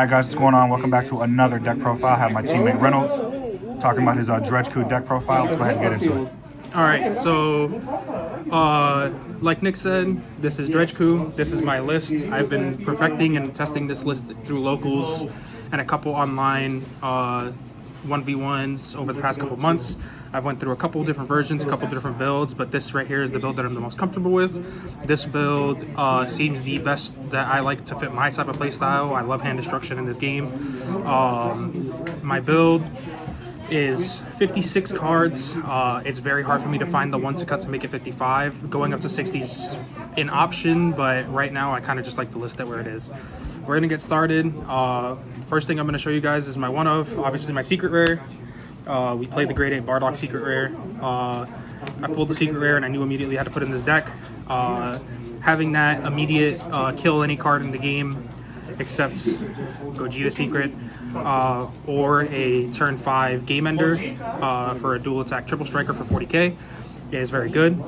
Alright guys, what's going on? Welcome back to another deck profile. I have my teammate Reynolds talking about his Dredgku deck profile. Let's go ahead and get into it. Alright, so like Nick said, this is Dredgku. This is my list. I've been perfecting and testing this list through locals and a couple online 1v1s over the past couple months. I've went through a couple different versions, a couple different builds, but this right here is the build that I'm the most comfortable with. This build seems the best that I like to fit my type of play style. I love hand destruction in this game. My build is 56 cards. It's very hard for me to find the one to cut to make it 55. Going up to 60 is an option, but right now I kind of just like to list it where it is. We're gonna get started. First thing I'm gonna show you guys is my one of, obviously my secret rare. We played the grade 8 Bardock secret rare. I pulled the secret rare and I knew immediately how to put in this deck. Having that immediate kill any card in the game except G.O.D secret or a turn 5 game ender for a dual attack triple striker for 40k is very good.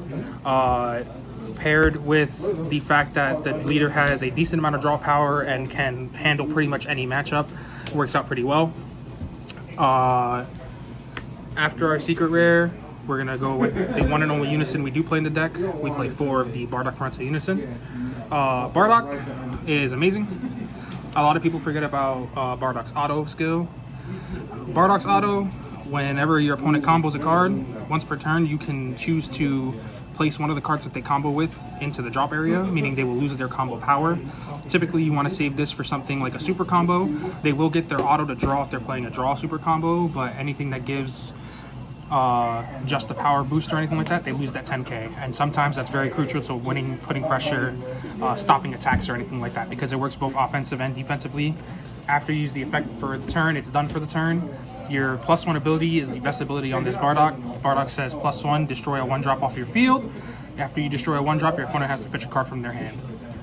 Paired with the fact that the leader has a decent amount of draw power and can handle pretty much any matchup, works out pretty well. After our secret rare, we're gonna go with the one and only unison we do play in the deck. We play 4 of the Bardock Parental Unison. Bardock is amazing. A lot of people forget about Bardock's auto skill. Bardock's auto, whenever your opponent combos a card, once per turn you can choose to place one of the cards that they combo with into the drop area, meaning they will lose their combo power. Typically you want to save this for something like a super combo. They will get their auto to draw if they're playing a draw super combo, but anything that gives just the power boost or anything like that, they lose that 10k, and sometimes that's very crucial to winning, putting pressure, stopping attacks or anything like that, because it works both offensive and defensively. After you use the effect for the turn, it's done for the turn. Your +1 ability is the best ability on this Bardock. Bardock says +1, destroy a 1-drop off your field. After you destroy a 1-drop, your opponent has to pitch a card from their hand.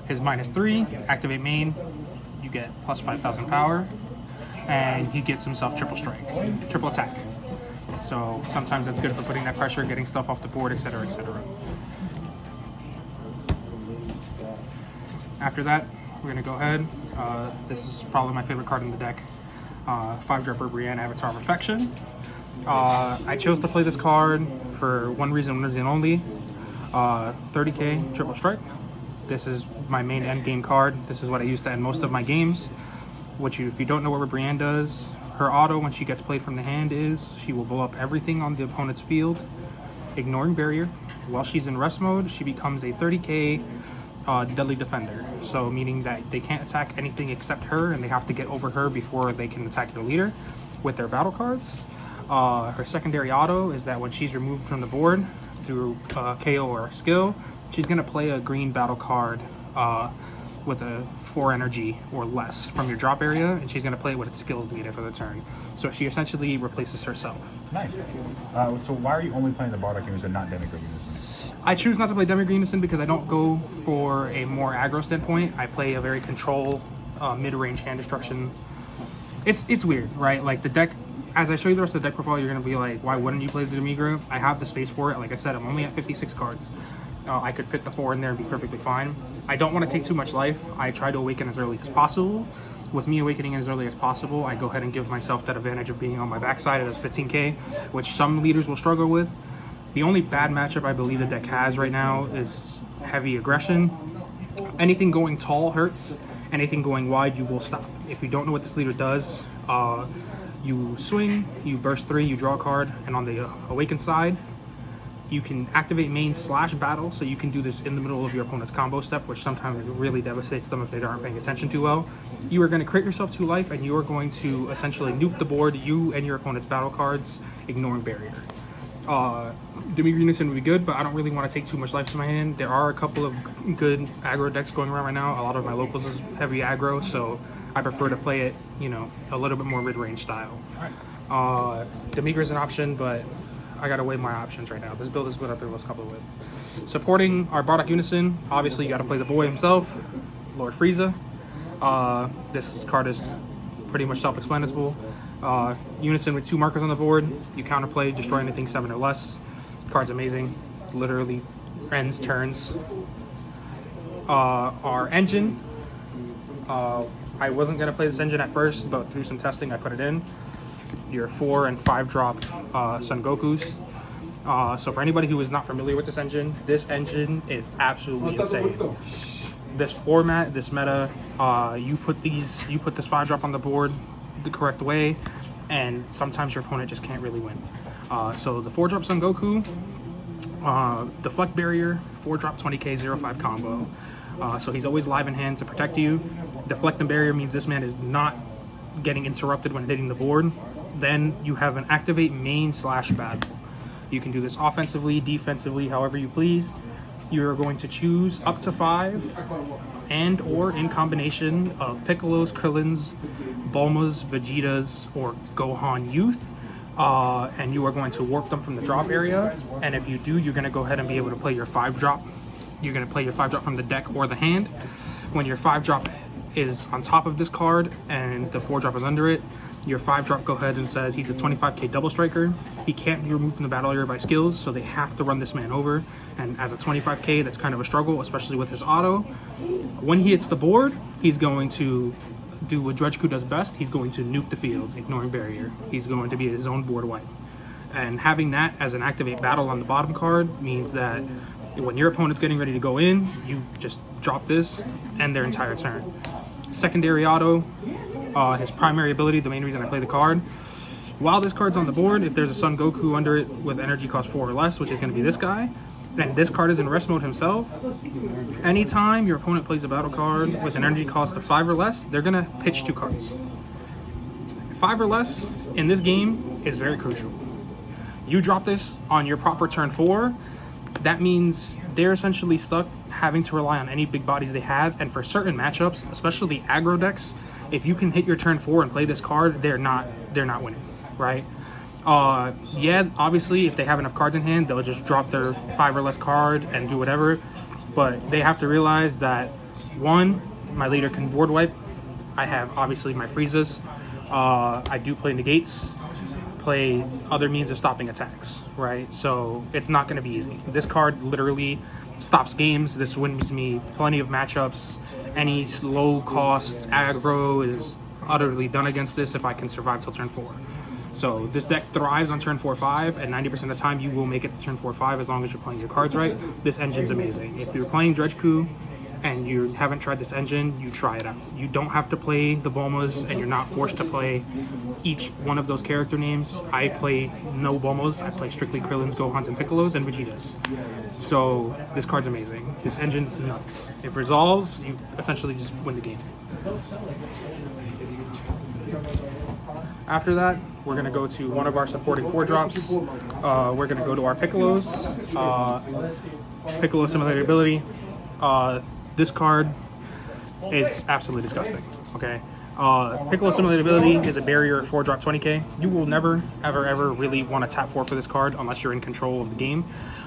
His -3, activate main, you get +5,000 power, and he gets himself triple strike, triple attack. So sometimes that's good for putting that pressure, getting stuff off the board, etc., etc. After that, we're gonna go ahead. This is probably my favorite card in the deck. 5-dropper Brienne, Avatar of Affection. I chose to play this card for one reason only. 30k triple strike. This is my main end game card. This is what I use to end most of my games. If you don't know what Brienne does, her auto when she gets played from the hand is she will blow up everything on the opponent's field, ignoring barrier. While she's in rest mode, she becomes a 30k deadly defender, so meaning that they can't attack anything except her, and they have to get over her before they can attack your leader with their battle cards. Her secondary auto is that when she's removed from the board through KO or skill, she's going to play a green battle card with a 4 energy or less from your drop area, and she's going to play it with its skills needed for the turn. So she essentially replaces herself. Nice. So why are you only playing the Bardock Unison, not Demigrade Unison? I choose not to play Demigrade Unison because I don't go for a more aggro standpoint. I play a very control, mid-range hand destruction. It's weird, right? Like the deck, as I show you the rest of the deck profile, you're going to be like, why wouldn't you play the Demigrade? I have the space for it. Like I said, I'm only at 56 cards. I could fit the 4 in there and be perfectly fine. I don't want to take too much life. I try to awaken as early as possible. With me awakening as early as possible, I go ahead and give myself that advantage of being on my backside at 15k, which some leaders will struggle with. The only bad matchup I believe the deck has right now is heavy aggression. Anything going tall hurts. Anything going wide, you will stop. If you don't know what this leader does, you swing, you burst 3, you draw a card, and on the awakened side, you can activate main / battle, so you can do this in the middle of your opponent's combo step, which sometimes really devastates them if they aren't paying attention too well. You are going to create yourself 2 life, and you are going to essentially nuke the board, you and your opponent's battle cards, ignoring barrier. Demigrade Unison would be good, but I don't really want to take too much life to my hand. There are a couple of good aggro decks going around right now. A lot of my locals is heavy aggro, so I prefer to play it, you know, a little bit more mid-range style. Demigrade is an option, but I gotta weigh my options right now. This build is what I was coupled with. Supporting our Bardock Unison, obviously you gotta play the boy himself, Lord Frieza. This card is pretty much self-explanatory. Unison with 2 markers on the board. You counterplay, destroy anything 7 or less. Card's amazing. Literally ends turns. Our engine. I wasn't gonna play this engine at first, but through some testing, I put it in. Your 4 and 5 drop Son Gokus. So for anybody who is not familiar with this engine is absolutely insane. This format, this meta, you put this 5 drop on the board the correct way, and sometimes your opponent just can't really win. So the 4 drop Son Goku, deflect barrier, 4 drop 20k 0-5 combo. So he's always live in hand to protect you. Deflect and barrier means this man is not getting interrupted when hitting the board. Then you have an activate main / battle. You can do this offensively, defensively, however you please. You're going to choose up to 5 and or in combination of Piccolos, Krillins, Bulmas, Vegetas, or Gohan Youth. And you are going to warp them from the drop area. And if you do, you're going to go ahead and be able to play your 5 drop. You're going to play your 5 drop from the deck or the hand. When your 5 drop is on top of this card and the 4 drop is under it, your 5 drop go ahead and says he's a 25k double striker. He can't be removed from the battle area by skills, so they have to run this man over. And as a 25k, that's kind of a struggle, especially with his auto. When he hits the board, he's going to do what Dredgku does best. He's going to nuke the field, ignoring barrier. He's going to be his own board wipe. And having that as an activate battle on the bottom card means that when your opponent's getting ready to go in, you just drop this, end their entire turn. Secondary auto, his primary ability, the main reason I play the card. While this card's on the board, if there's a Son Goku under it with energy cost 4 or less, which is going to be this guy, and this card is in rest mode himself, anytime your opponent plays a battle card with an energy cost of 5 or less, they're going to pitch 2 cards. 5 or less in this game is very crucial. You drop this on your proper turn 4, that means they're essentially stuck having to rely on any big bodies they have, and for certain matchups, especially the aggro decks, if you can hit your turn 4 and play this card, they're not winning, right? Yeah, obviously, if they have enough cards in hand, they'll just drop their 5 or less card and do whatever, but they have to realize that, 1, my leader can board wipe. I have, obviously, my freezes. I do play negates, play other means of stopping attacks, right? So it's not going to be easy. This card literally stops games. This wins me plenty of matchups. Any low cost aggro is utterly done against this if I can survive till turn 4. So this deck thrives on turn 4-5, and 90% of the time you will make it to turn 4-5 as long as you're playing your cards right. This engine's amazing. If you're playing Dredgku and you haven't tried this engine, you try it out. You don't have to play the Bulmas, and you're not forced to play each one of those character names. I play no Bulmas. I play strictly Krillins, Gohans, and Piccolos, and Vegetas. So this card's amazing. This engine's nuts. If it resolves, you essentially just win the game. After that, we're going to go to one of our supporting 4 drops. We're going to go to our Piccolos. Piccolo Simulator Ability. This card is absolutely disgusting, okay? Piccolo Simulator Ability is a barrier 4 drop 20k. You will never, ever really want to tap 4 for this card unless you're in control of the game.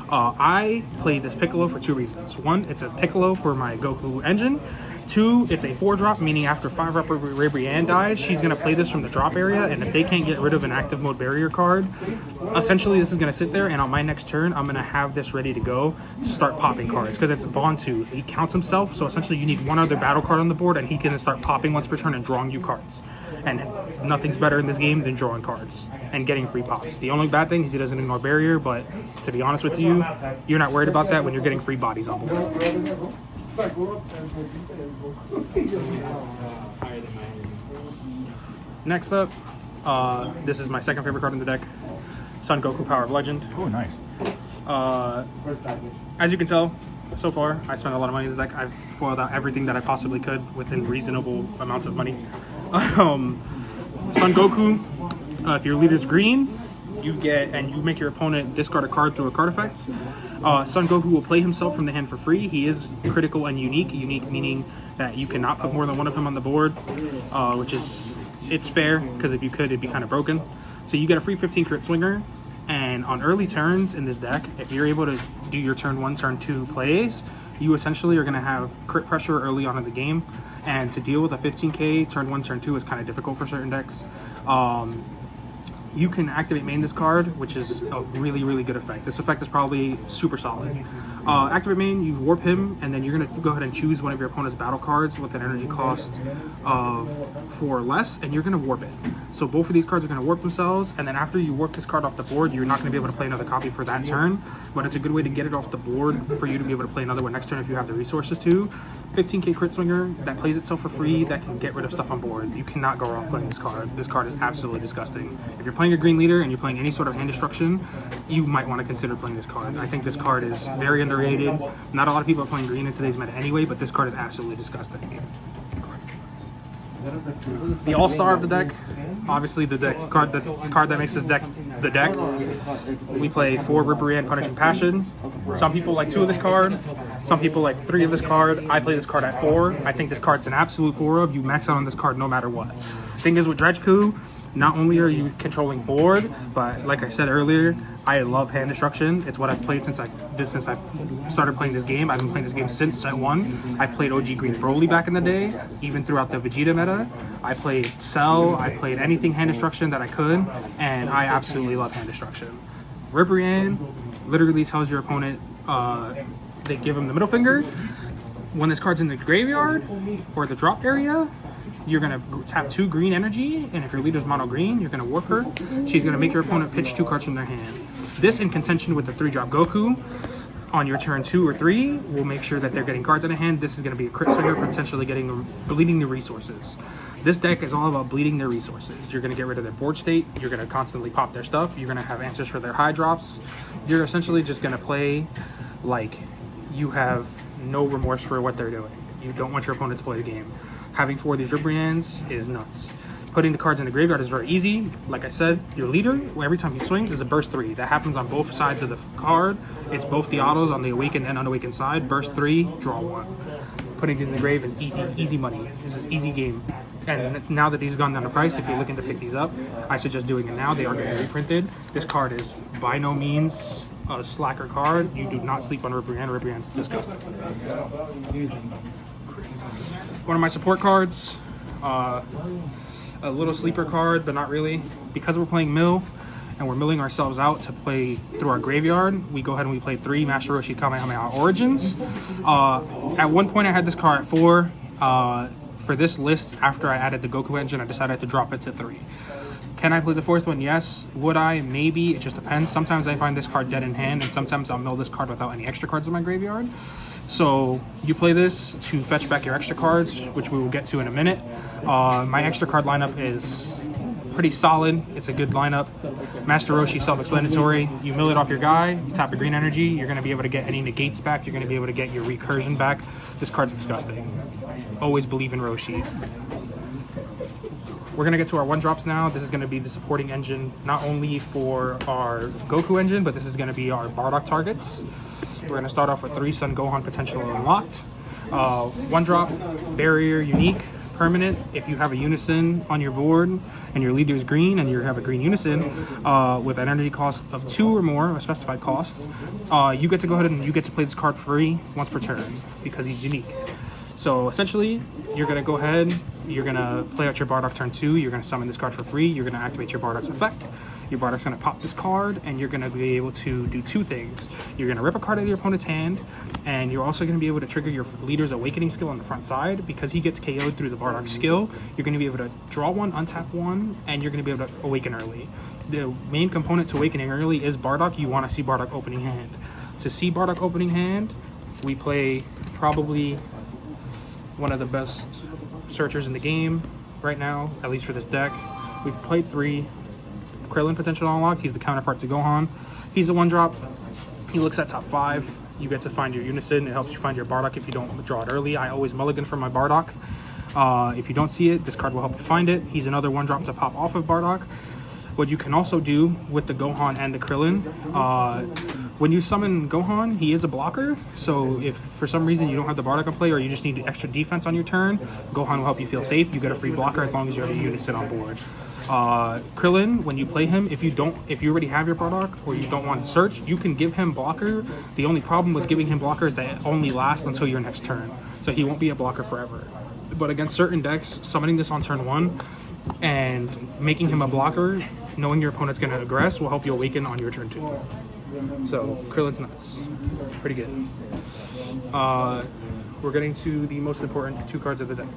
I play this Piccolo for 2 reasons. 1, it's a Piccolo for my Goku engine. 2, it's a 4 drop, meaning after 5 up Ribrianne dies, she's going to play this from the drop area, and if they can't get rid of an active mode barrier card, essentially this is going to sit there, and on my next turn, I'm going to have this ready to go to start popping cards, because it's Bond 2. He counts himself, so essentially you need one other battle card on the board, and he can start popping once per turn and drawing you cards. And nothing's better in this game than drawing cards and getting free pops. The only bad thing is he doesn't ignore barrier, but to be honest with you, you're not worried about that when you're getting free bodies on board. Next up, this is my second favorite card in the deck, Son Goku Power of Legend. Oh, nice. As you can tell, so far, I spent a lot of money in this deck. I've foiled out everything that I possibly could within reasonable amounts of money. Son Goku, if your leader's green, you make your opponent discard a card through a card effect. Son Goku will play himself from the hand for free. He is critical and unique. Unique meaning that you cannot put more than one of him on the board, which is, it's fair, because if you could, it'd be kind of broken. So you get a free 15 crit swinger, and on early turns in this deck, if you're able to do your turn 1, turn 2 plays, you essentially are going to have crit pressure early on in the game, and to deal with a 15k turn 1, turn 2 is kind of difficult for certain decks. You can activate main this card, which is a really, really good effect. This effect is probably super solid. Activate main, you warp him, and then you're going to go ahead and choose one of your opponent's battle cards with an energy cost of 4 or less, and you're going to warp it. So both of these cards are going to warp themselves, and then after you warp this card off the board, you're not going to be able to play another copy for that turn, but it's a good way to get it off the board for you to be able to play another one next turn if you have the resources to. 15k crit swinger that plays itself for free, that can get rid of stuff on board. You cannot go wrong playing this card. This card is absolutely disgusting. If you're playing a green leader and you're playing any sort of hand destruction, you might want to consider playing this card. I think this card is very underrated. Not a lot of people are playing green in today's meta anyway, but this card is absolutely disgusting. The all-star of the deck, obviously the card that makes this deck the deck. We play 4 Ripperand Punishing Passion. Some people like 2 of this card, some people like 3 of this card. I play this card at 4. I think this card's an absolute 4 of. You max out on this card no matter what. Thing is with Dredgku, not only are you controlling board, but like I said earlier, I love hand destruction. It's what I've played since I've started playing this game. I've been playing this game since set 1. I played OG Green Broly back in the day, even throughout the Vegeta meta. I played Cell, I played anything hand destruction that I could, and I absolutely love hand destruction. Ripperand literally tells your opponent, they give him the middle finger. When this card's in the graveyard or the drop area, you're going to tap 2 green energy, and if your leader's mono green, you're going to warp her. She's going to make your opponent pitch 2 cards from their hand. This, in contention with the 3-drop Goku, on your turn 2 or 3, will make sure that they're getting cards in the hand. This is going to be a crit swinger, potentially bleeding the resources. This deck is all about bleeding their resources. You're going to get rid of their board state. You're going to constantly pop their stuff. You're going to have answers for their high drops. You're essentially just going to play like you have no remorse for what they're doing. You don't want your opponent to play the game. Having 4 of these Ripperyands is nuts. Putting the cards in the graveyard is very easy. Like I said, your leader, every time he swings, is a burst 3. That happens on both sides of the card. It's both the autos on the awakened and unawakened side. Burst 3, draw 1. Putting these in the grave is easy money. This is easy game. And now that these have gone down in price, if you're looking to pick these up, I suggest doing it now. They are getting reprinted. This card is by no means a slacker card. You do not sleep on Ripperand. Ripperand's disgusting. One of my support cards, a little sleeper card, but not really. Because we're playing mill and we're milling ourselves out to play through our graveyard, we go ahead and we play 3 Master Roshi Kamehameha Origins. At one point I had this card at 4. For this list, after I added the Goku engine, I decided to drop it to 3. Can I play the 4th one? Yes. Would I? Maybe. It just depends. Sometimes I find this card dead in hand, and sometimes I'll mill this card without any extra cards in my graveyard. So you play this to fetch back your extra cards, which we will get to in a minute. My extra card lineup is pretty solid. It's a good lineup. Master Roshi, self-explanatory. You mill it off your guy, you tap a green energy, you're going to be able to get any negates back, you're going to be able to get your recursion back. This card's disgusting. Always believe in Roshi. We're going to get to our 1-drops now. This is going to be the supporting engine, not only for our Goku engine, but this is going to be our Bardock targets. We're going to start off with 3 Sun Gohan potential unlocked. 1-drop, barrier, unique, permanent. If you have a unison on your board and your leader is green and you have a green unison with an energy cost of 2 or more, a specified cost, you get to go ahead and you get to play this card free once per turn because he's unique. So essentially, you're going to go ahead, you're going to play out your Bardock turn 2, you're going to summon this card for free, you're going to activate your Bardock's effect, your Bardock's going to pop this card, and you're going to be able to do 2 things. You're going to rip a card out of your opponent's hand, and you're also going to be able to trigger your leader's awakening skill on the front side. Because he gets KO'd through the Bardock skill, you're going to be able to draw 1, untap 1, and you're going to be able to awaken early. The main component to awakening early is Bardock. You want to see Bardock opening hand. To see Bardock opening hand, we play probably one of the best searchers in the game right now, at least for this deck. We've played 3 Krillin potential unlocked. He's the counterpart to Gohan. He's a 1-drop. He looks at top 5. You get to find your unison. It helps you find your Bardock if you don't draw it early. I always mulligan for my Bardock. If you don't see it, this card will help you find it. He's another 1-drop to pop off of Bardock. What you can also do with the Gohan and the Krillin, when you summon Gohan, he is a blocker. So if for some reason you don't have the Bardock in play or you just need extra defense on your turn, Gohan will help you feel safe. You get a free blocker as long as you have a unison on board. Krillin, when you play him, if you already have your Bardock or you don't want to search, you can give him blocker. The only problem with giving him blocker is that it only lasts until your next turn. So he won't be a blocker forever. But against certain decks, summoning this on turn 1 and making him a blocker, knowing your opponent's going to aggress, will help you awaken on your turn 2. So Krillin's nuts. Pretty good. We're getting to the most important 2 cards of the deck.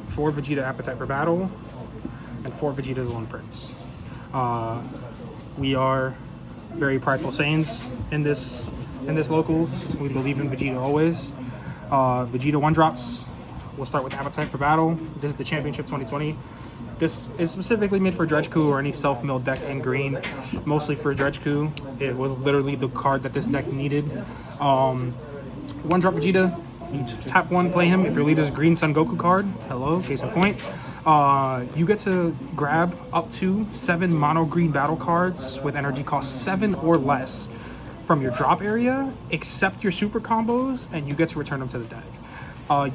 4 Vegeta Appetite for Battle, and 4 Vegeta the Lone Prince. We are very prideful Saiyans in this locals. We believe in Vegeta always. Vegeta 1-drops. We'll start with Appetite for Battle. This is the Championship 2020. This is specifically made for Dredgku or any self-milled deck in green. Mostly for Dredgku. It was literally the card that this deck needed. 1-drop Vegeta. You tap 1, play him. If your leader is Green Sun Goku card, hello, case in point. You get to grab up to 7 mono green battle cards with energy cost 7 or less from your drop area, except your super combos, and you get to return them to the deck.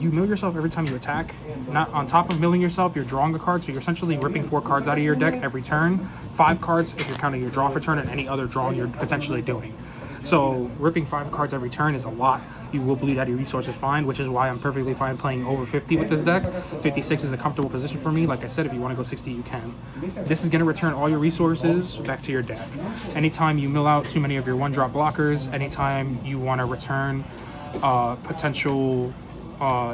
You mill yourself every time you attack. Not on top of milling yourself, you're drawing a card, so you're essentially ripping 4 cards out of your deck every turn. 5 cards if you're counting your draw for turn and any other draw you're potentially doing. So ripping 5 cards every turn is a lot. You will bleed out your resources fine, which is why I'm perfectly fine playing over 50 with this deck. 56 is a comfortable position for me. Like I said, if you want to go 60, you can. This is going to return all your resources back to your deck. Anytime you mill out too many of your 1-drop blockers, anytime you want to return potential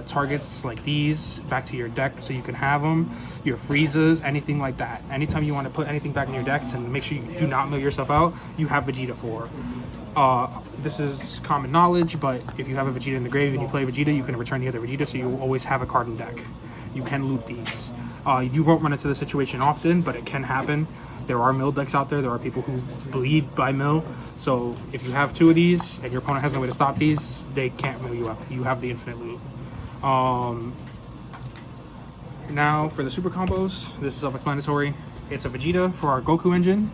targets like these back to your deck so you can have them, your Friezas, anything like that. Anytime you want to put anything back in your deck to make sure you do not mill yourself out, you have Vegeta for. This is common knowledge, but if you have a Vegeta in the grave and you play Vegeta, you can return the other Vegeta, so you will always have a card in deck. You can loot these. You won't run into this situation often, but it can happen. There are mill decks out there. There are people who bleed by mill. So if you have 2 of these and your opponent has no way to stop these, they can't mill you out. You have the infinite loot. Now for the super combos, this is self-explanatory. It's a Vegeta for our Goku engine.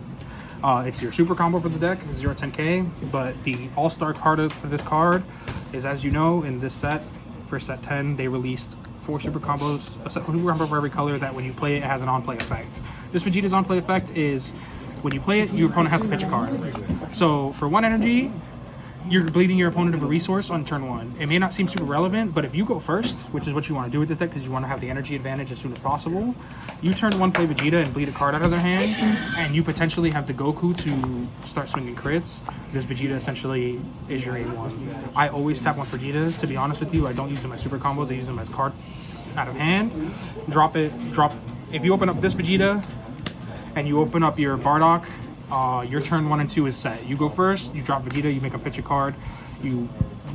It's your super combo for the deck, 0-10k, but the all-star card of this card is, as you know, in this set, for set 10, they released 4 super combos, a super combo for every color that when you play it, it has an on-play effect. This Vegeta's on-play effect is, when you play it, your opponent has to pitch a card. So for 1 energy, you're bleeding your opponent of a resource on turn 1. It may not seem super relevant, but if you go first, which is what you want to do with this deck because you want to have the energy advantage as soon as possible, you turn 1, play Vegeta, and bleed a card out of their hand, and you potentially have the Goku to start swinging crits, because Vegeta essentially is your A1. I always tap 1 Vegeta. To be honest with you, I don't use them as super combos. I use them as cards out of hand. Drop. If you open up this Vegeta, and you open up your Bardock, your turn 1 and 2 is set. You go first, you drop Vegeta, you make him pitch a card. You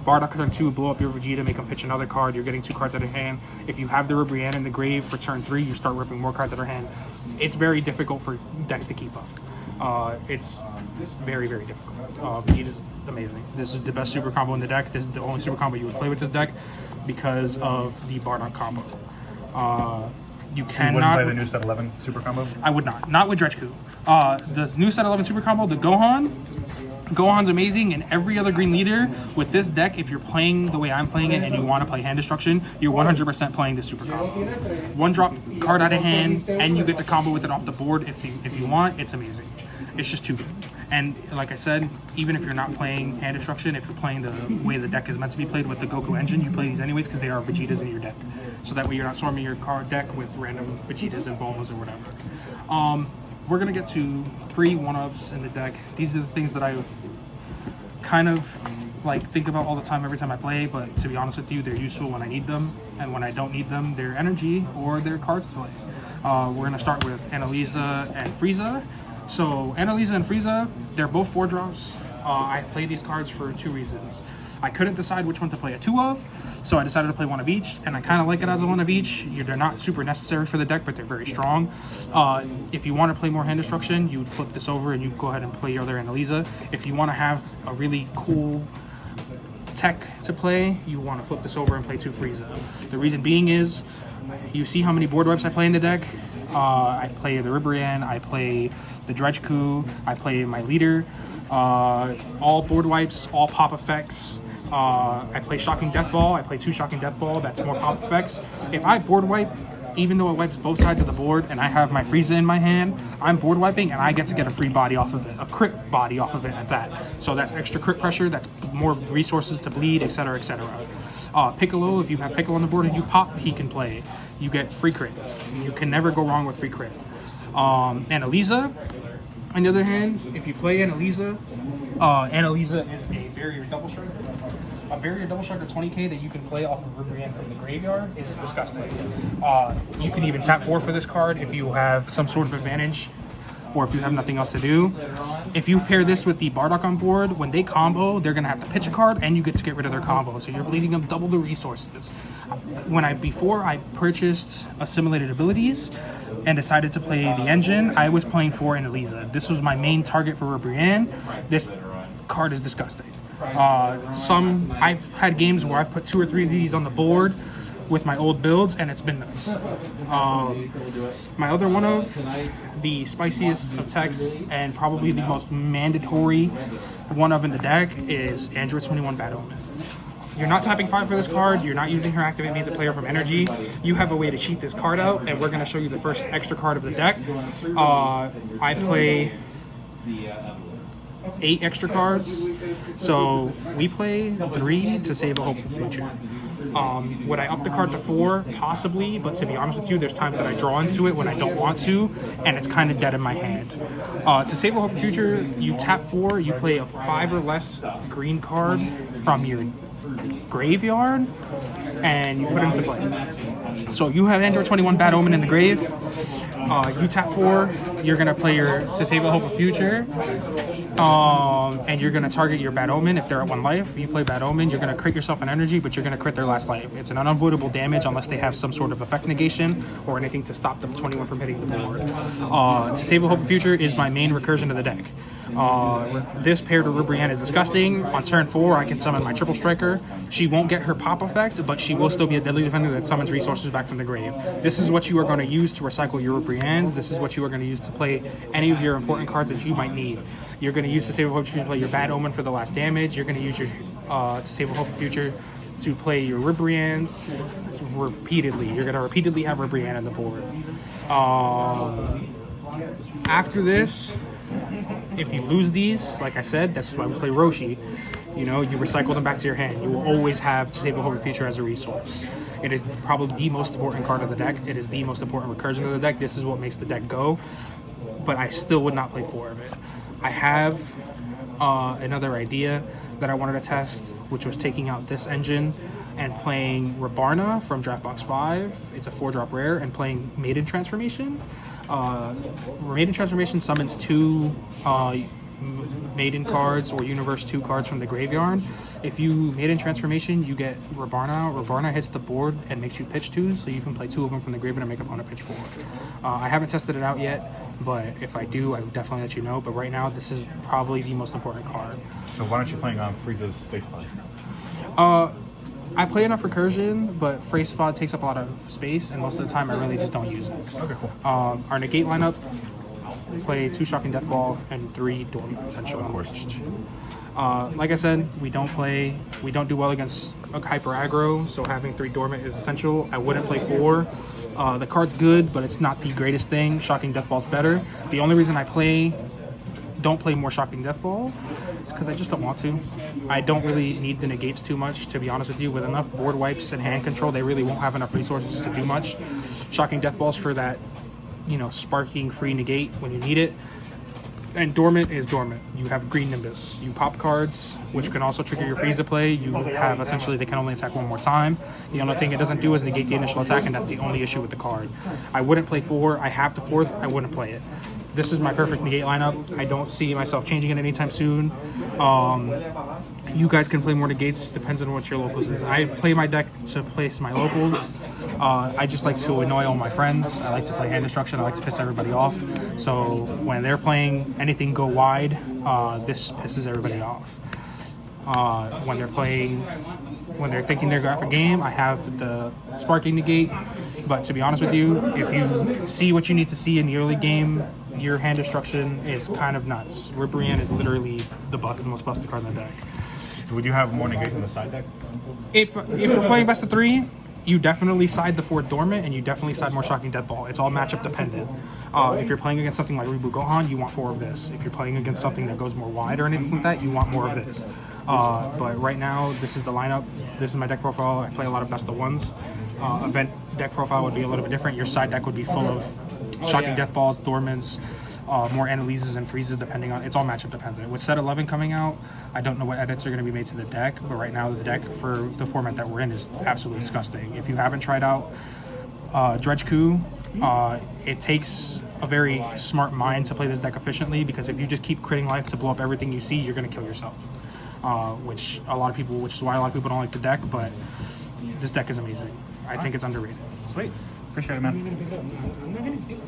Bardock turn 2, blow up your Vegeta, make him pitch another card. You're getting 2 cards out of hand. If you have the Ribrianne in the grave for turn 3, you start ripping more cards out of hand. It's very difficult for decks to keep up. It's very, very difficult. Vegeta's amazing. This is the best super combo in the deck. This is the only super combo you would play with this deck because of the Bardock combo. You cannot. You wouldn't play the new set 11 super combo? I would not. Not with Dredgku. The new set 11 super combo, the Gohan's amazing, and every other green leader with this deck, if you're playing the way I'm playing it and you want to play hand destruction, you're 100% playing the super combo. 1-drop card out of hand, and you get to combo with it off the board if you want. It's amazing. It's just too good. And like I said, even if you're not playing hand destruction, if you're playing the way the deck is meant to be played with the Goku engine, you play these anyways because they are Vegetas in your deck. So that way you're not swarming your card deck with random Vegetas and Bulmas or whatever. We're going to get to 3 1-ups in the deck. These are the things that I kind of think about all the time every time I play, but to be honest with you, they're useful when I need them, and when I don't need them, they're energy or they're cards to play. We're going to start with Annalisa and Frieza. So Annalisa and Frieza, they're both 4-drops. I play these cards for 2 reasons. I couldn't decide which one to play a 2 of, so I decided to play 1 of each, and I kind of like it as a 1 of each. They're not super necessary for the deck, but they're very strong. If you want to play more hand destruction, you would flip this over and you go ahead and play your other Annalisa. If you want to have a really cool tech to play, you want to flip this over and play 2 Frieza. The reason being is, you see how many board wipes I play in the deck. I play the Ribrianne, I play the Dredgku, I play my leader. All board wipes, all pop effects. I play Shocking Death Ball. I play 2 Shocking Death Ball. That's more pop effects. If I board wipe, even though it wipes both sides of the board, and I have my Frieza in my hand, I'm board wiping, and I get to get a free body off of it, a crit body off of it at that. So that's extra crit pressure. That's more resources to bleed, etc., etc. Piccolo, if you have Piccolo on the board and you pop, he can play. You get free crit. You can never go wrong with free crit. Annalisa, On the other hand, if you play Annalisa, Annalisa is a barrier double striker. A barrier double striker 20k that you can play off of Rubrian from the graveyard is disgusting. You can even tap 4 for this card if you have some sort of advantage, or if you have nothing else to do. If you pair this with the Bardock on board, when they combo, they're gonna have to pitch a card and you get to get rid of their combo. So you're bleeding them double the resources. Before I purchased Assimilated Abilities and decided to play the engine, I was playing for Annalisa. This was my main target for Rubrian. This card is disgusting. I've had games where I've put 2 or 3 of these on the board with my old builds, and it's been nuts. My other one of the spiciest of techs, and probably the most mandatory one of in the deck, is Android 21 Bad Omen. You're not tapping 5 for this card, you're not using her activate means a player from energy. You have a way to cheat this card out, and we're going to show you the first extra card of the deck. I play 8 extra cards, so we play 3 to save a hopeful future. Would I up the card to 4? Possibly, but to be honest with you, there's times that I draw into it when I don't want to, and it's kind of dead in my hand. To save a hopeful future, you tap 4, you play a 5 or less green card from your graveyard, and you put it into play. So you have Android 21 Bad Omen in the grave. You tap 4, you're going to play your To Save a Hope of Future, and you're going to target your Bad Omen if they're at 1 life. You play Bad Omen, you're going to crit yourself an energy, but you're going to crit their last life. It's an unavoidable damage unless they have some sort of effect negation or anything to stop them 21 from hitting the board. To Save a Hope of Future is my main recursion of the deck. This paired to Rubrian is disgusting. On turn 4, I can summon my Triple Striker. She won't get her pop effect, but she will still be a deadly defender that summons resources back from the grave. This is what you are going to use to recycle your Rubrians. This is what you are going to use to play any of your important cards that you might need. You're going to use To Save a Hope to play your Bad Omen for the last damage. You're going to use your To Save a Hope Future to play your Rubrians repeatedly. You're going to repeatedly have Rubrian on the board. After this, if you lose these, like I said, that's why we play Roshi. You know, you recycle them back to your hand. You will always have To Save a Hope of Future as a resource. It is probably the most important card of the deck. It is the most important recursion of the deck. This is what makes the deck go. But I still would not play 4 of it. I have another idea that I wanted to test, which was taking out this engine and playing Rabarna from Draftbox 5. It's a 4-drop rare, and playing Maiden Transformation. Maiden Transformation summons 2 Maiden cards or Universe 2 cards from the graveyard. If you Maiden Transformation, you get Rabarna. Rabarna hits the board and makes you pitch 2, so you can play 2 of them from the graveyard and make opponent pitch 4. I haven't tested it out yet, but if I do, I will definitely let you know. But right now, this is probably the most important card. So why aren't you playing on Frieza's Space Pod? I play enough recursion, but Phrase Pod takes up a lot of space, and most of the time I really just don't use it. Okay, cool. Our negate lineup, play 2 Shocking Death Ball and 3 Dormant Potential. Of course. Like I said, we don't do well against a hyper aggro, so having 3 Dormant is essential. I wouldn't play 4. The card's good, but it's not the greatest thing. Shocking Death Ball's better. The only reason I don't play more Shocking Death Ball is because I just don't want to. I don't really need the negates too much, to be honest with you. With enough board wipes and hand control, they really won't have enough resources to do much. Shocking Death Balls for that, sparking free negate when you need it. And Dormant is Dormant. You have Green Nimbus. You pop cards, which can also trigger your freeze to play. You have, essentially, they can only attack 1 more time. The only thing it doesn't do is negate the initial attack, and that's the only issue with the card. I wouldn't play 4. I have the 4th. I wouldn't play it. This is my perfect negate lineup. I don't see myself changing it anytime soon. You guys can play more negates. Depends on what your locals is. I play my deck to place my locals. I just like to annoy all my friends. I like to play hand destruction. I like to piss everybody off. So when they're playing anything go wide, this pisses everybody off. When they're thinking they're going for game, I have the sparking negate. But to be honest with you, if you see what you need to see in the early game, your hand destruction is kind of nuts. Rubrian is literally the most busted card in the deck. So would you have more negates in the side deck? If you're playing best of 3, you definitely side the 4 Dormant, and you definitely side more Shocking Death Ball. It's all matchup dependent. If you're playing against something like Ribu Gohan, you want 4 of this. If you're playing against something that goes more wide or anything like that, you want more of this. But right now, this is the lineup. This is my deck profile. I play a lot of best of 1s. Event deck profile would be a little bit different. Your side deck would be full of Shocking Death Balls, Dormants, more Annaleases and freezes depending on, it's all matchup dependent. With set 11 coming out, I don't know what edits are going to be made to the deck, but right now the deck for the format that we're in is absolutely disgusting. If you haven't tried out Dredgku, it takes a very smart mind to play this deck efficiently, because if you just keep critting life to blow up everything you see, you're going to kill yourself. Which is why a lot of people don't like the deck, but this deck is amazing. I think it's underrated. Sweet. Appreciate it, man.